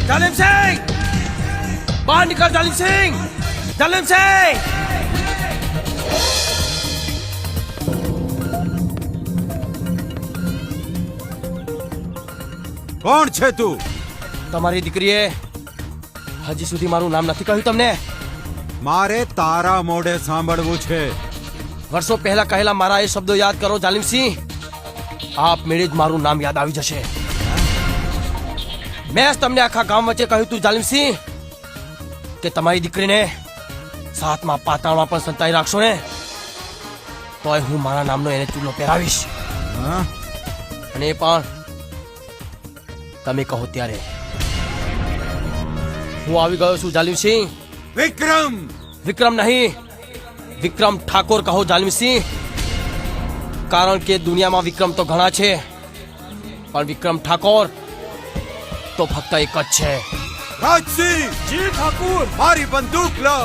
જાલિમ સિંહ બહાર નીકળ. જાલિમ સિંહ, જાલિમ સિંહ. કોણ છે તું? તમારી દીકરીએ હજી સુધી મારું નામ નથી કહ્યું તમને. મારે તારા મોઢે સાંભળવું છે. વર્ષો પહેલા કહેલા મારા એ શબ્દો યાદ કરો જાલિમસિંહ. આપ મેળે જ મારું નામ યાદ આવી જશે. મેં જ તમને આખા ગામ વચ્ચે કહ્યું તું જાલિમસિંહ કે તમારી દીકરીને સાતમા પાતાળમાં પણ સંતાઈ રાખશો ને તોય હું મારા નામનો એને ચૂલો પહેરાવીશ. હા? અને એ પણ તમે કહો ત્યારે. હું આવી ગયો છું જાલિમસિંહ. વિક્રમ! વિક્રમ નહીં, વિક્રમ ઠાકોર કહો જાલિમસિંહ. કારણ કે દુનિયામાં વિક્રમ તો ઘણા છે પણ વિક્રમ ઠાકોર તો ફક્ત એક જ છે. રાજસિંહ! જી ઠાકુર. મારી બંદૂક લો.